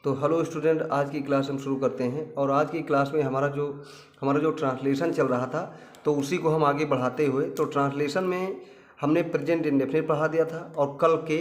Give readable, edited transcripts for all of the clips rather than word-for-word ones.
तो hello student, आज की क्लास हम शुरू करते हैं। और आज की क्लास में हमारा जो ट्रांसलेशन चल रहा था तो उसी को हम आगे बढ़ाते हुए, तो ट्रांसलेशन में हमने प्रेजेंट इंडेफिनिट पढ़ा दिया था और कल के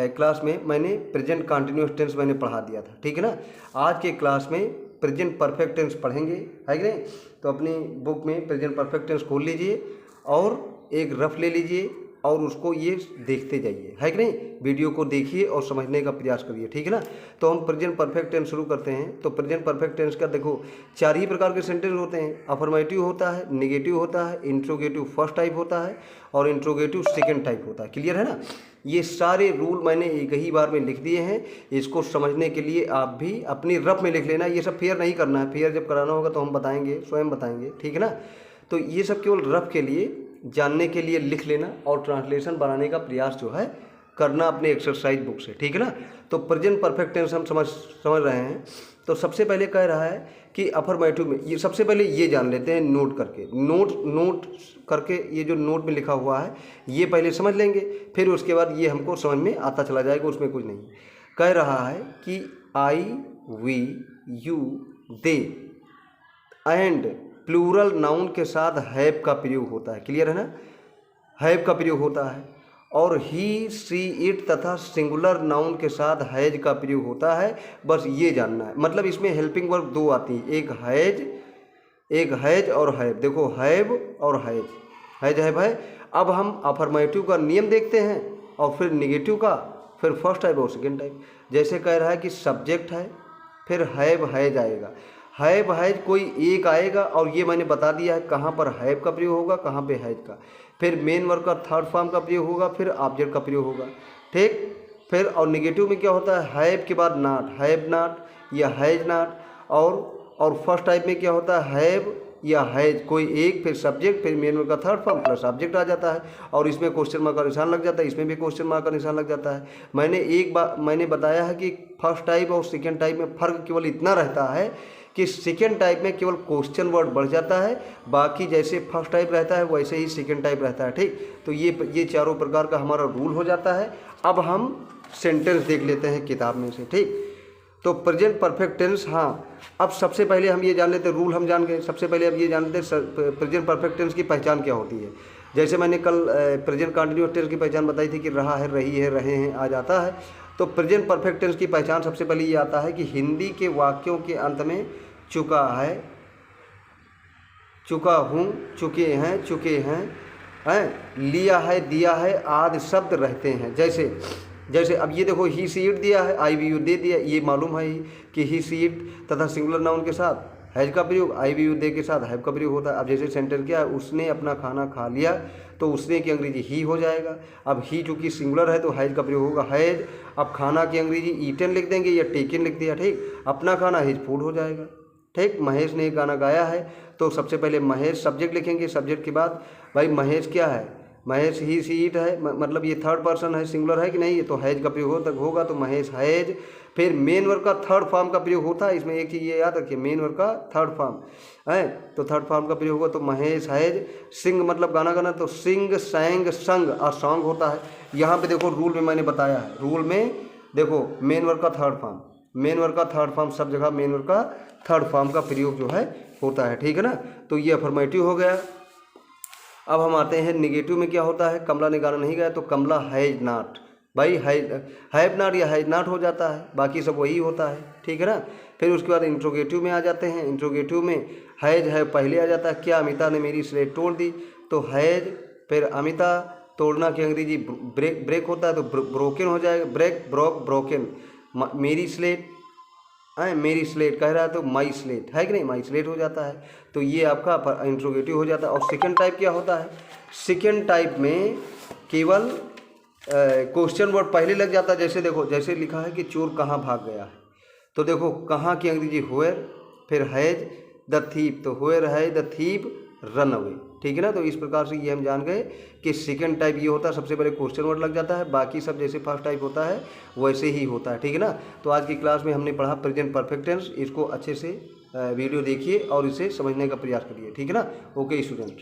क्लास में मैंने प्रेजेंट कंटिन्यूअस टेंस मैंने पढ़ा दिया था, ठीक है ना। आज के क्लास में प्रेजेंट परफेक्ट टेंस पढ़ेंगे, है कि नहीं। तो अपनी बुक में प्रेजेंट परफेक्ट टेंस खोल लीजिए और एक रफ ले लीजिए और उसको ये देखते जाइए, है कि नहीं। वीडियो को देखिए और समझने का प्रयास करिए, ठीक है ना। तो हम प्रेजेंट परफेक्ट टेंस शुरू करते हैं। तो प्रेजेंट परफेक्ट टेंस का देखो 4 ही प्रकार के सेंटेंस होते हैं। अफर्मेटिव होता है, नेगेटिव होता है, इंट्रोगेटिव फर्स्ट टाइप होता है और इंट्रोगेटिव सेकेंड टाइप होता है। क्लियर है ना। ये सारे रूल मैंने एक ही बार में लिख दिए हैं। इसको समझने के लिए आप भी अपनी रफ में लिख लेना। ये सब फेयर नहीं करना है, फेयर जब कराना होगा तो हम बताएंगे, स्वयं बताएंगे, ठीक है ना। तो ये सब केवल रफ के लिए, जानने के लिए लिख लेना और ट्रांसलेशन बनाने का प्रयास जो है करना अपने एक्सरसाइज बुक से, ठीक है ना। तो प्रेजेंट परफेक्ट टेंस हम समझ रहे हैं। तो सबसे पहले कह रहा है कि अफर्मेटिव में ये सबसे पहले ये जान लेते हैं नोट करके। नोट करके ये जो नोट में लिखा हुआ है ये पहले समझ लेंगे, फिर उसके बाद ये हमको समझ में आता चला जाएगा, उसमें कुछ नहीं। कह रहा है कि I, we, you, they and plural noun के साथ हैव का प्रयोग होता है। क्लियर है ना। हैव का प्रयोग होता है और ही, सी, इट तथा सिंगुलर नाउन के साथ हैज का प्रयोग होता है। बस ये जानना है। मतलब इसमें हेल्पिंग वर्ब 2 आती है, एक हैज और हैव। देखो हैव और हैज हैव है। अब हम अफर्मेटिव का नियम देखते हैं और फिर निगेटिव का, फिर फर्स्ट टाइप और सेकेंड टाइप। जैसे कह रहा है कि सब्जेक्ट है, फिर हैव हैज आएगा। हैव हैज कोई एक आएगा और ये मैंने बता दिया है कहाँ पर हैव का प्रयोग होगा, कहाँ पे हैज का। फिर मेन वर्ब का थर्ड फॉर्म का प्रयोग होगा, फिर ऑब्जेक्ट का प्रयोग होगा, ठीक। फिर और नेगेटिव में क्या होता है, हैव के बाद नॉट, हैव नॉट या हैज नॉट। और फर्स्ट टाइप में क्या होता है, हैव या हैज कोई एक, फिर सब्जेक्ट, फिर मेन वर्ब का थर्ड फॉर्म प्लस ऑब्जेक्ट आ जाता है और इसमें क्वेश्चन मार्क का निशान लग जाता है, इसमें भी क्वेश्चन मार्क का निशान लग जाता है। मैंने बताया है कि फर्स्ट टाइप और सेकेंड टाइप में फ़र्क केवल इतना रहता है कि सेकेंड टाइप में केवल क्वेश्चन वर्ड बढ़ जाता है, बाकी जैसे फर्स्ट टाइप रहता है वैसे ही सेकेंड टाइप रहता है, ठीक। तो ये चारों प्रकार का हमारा रूल हो जाता है। अब हम सेंटेंस देख लेते हैं किताब में से, ठीक। तो प्रेजेंट परफेक्ट टेंस, हाँ। अब सबसे पहले हम ये जान लेते हैं, रूल हम जान गए। सबसे पहले अब ये जान लेते हैं प्रेजेंट परफेक्ट टेंस की पहचान क्या होती है। जैसे मैंने कल प्रेजेंट कंटिन्यूअस टेंस की पहचान बताई थी कि रहा है, रही है, रहे हैं आ जाता है। तो प्रेजेंट परफेक्ट टेंस की पहचान सबसे पहले ये आता है कि हिंदी के वाक्यों के अंत में चुका है, चुका हूँ, चुके हैं, लिया है, दिया है आदि शब्द रहते हैं। जैसे अब ये देखो ही, सी, इट दिया है, आई, वी, यू दे दिया। ये मालूम है कि ही, सी, इट तथा सिंगुलर नाउन के साथ हैज का प्रयोग, आई, वी, यू दे के साथ हैव का प्रयोग होता है। अब जैसे सेंटेंस क्या है, उसने अपना खाना खा लिया, तो उसने की अंग्रेजी ही हो जाएगा। अब ही चूँकि सिंगुलर है तो हैज का प्रयोग होगा, हैज। अब खाना की अंग्रेजी ईटन लिख देंगे या टेकन लिख दिया, ठीक। अपना खाना हिज फूड हो जाएगा, ठीक। महेश ने एक गाना गाया है तो सबसे पहले महेश सब्जेक्ट लिखेंगे, सब्जेक्ट के बाद भाई महेश क्या है, महेश ही, सी, इट है, मतलब ये थर्ड पर्सन है, सिंगुलर है कि नहीं, ये तो हैज का प्रयोग होगा, तो महेश हैज। फिर मेन वर्ब का थर्ड फॉर्म का प्रयोग होता है। इसमें एक चीज़ ये याद रखिए, मेन वर्ब का थर्ड फॉर्म है तो थर्ड फॉर्म का प्रयोग होगा, तो महेश हैज। सिंग मतलब गाना गाना, तो सिंग, सैंग, संग और सॉन्ग होता है। यहाँ पे देखो रूल में मैंने बताया है, रूल में देखो मेन वर्ब का थर्ड फॉर्म, मेन वर्ब का थर्ड फॉर्म, सब जगह मेन वर्ब का थर्ड फॉर्म का प्रयोग जो है होता है, ठीक है ना। तो ये अफर्मेटिव हो गया। अब हम आते हैं निगेटिव में क्या होता है। कमला ने गाना नहीं गाया तो कमला हैज नॉट, भाई हैव नॉट या हैज नॉट हो जाता है, बाकी सब वही होता है, ठीक है ना। फिर उसके बाद इंट्रोगेटिव में आ जाते हैं। इंट्रोगेटिव में हैज है पहले आ जाता है। क्या अमिता ने मेरी स्लेट तोड़ दी, तो हैज, फिर अमिता, तोड़ना की अंग्रेजी ब्रेक होता है तो ब्रोकन हो जाएगा, ब्रेक, ब्रोक, ब्रोकन। मेरी स्लेट, मेरी स्लेट कह रहा है तो माई स्लेट, है कि नहीं, माई स्लेट हो जाता है। तो ये आपका इंट्रोगेटिव हो जाता है। और सेकेंड टाइप क्या होता है, सेकेंड टाइप में केवल क्वेश्चन वर्ड पहले लग जाता है। जैसे देखो, जैसे लिखा है कि चोर कहाँ भाग गया है, तो देखो कहाँ की अंग्रेजी वेयर, फिर हैज द थीप, तो वेयर है द थीप रन अवे, ठीक है ना। तो इस प्रकार से ये हम जान गए कि सेकेंड टाइप ये होता है, सबसे पहले क्वेश्चन वर्ड लग जाता है, बाकी सब जैसे फर्स्ट टाइप होता है वैसे ही होता है, ठीक है ना। तो आज की क्लास में हमने पढ़ा प्रेजेंट परफेक्ट टेंस। इसको अच्छे से वीडियो देखिए और इसे समझने का प्रयास करिए, ठीक है ना। Okay student.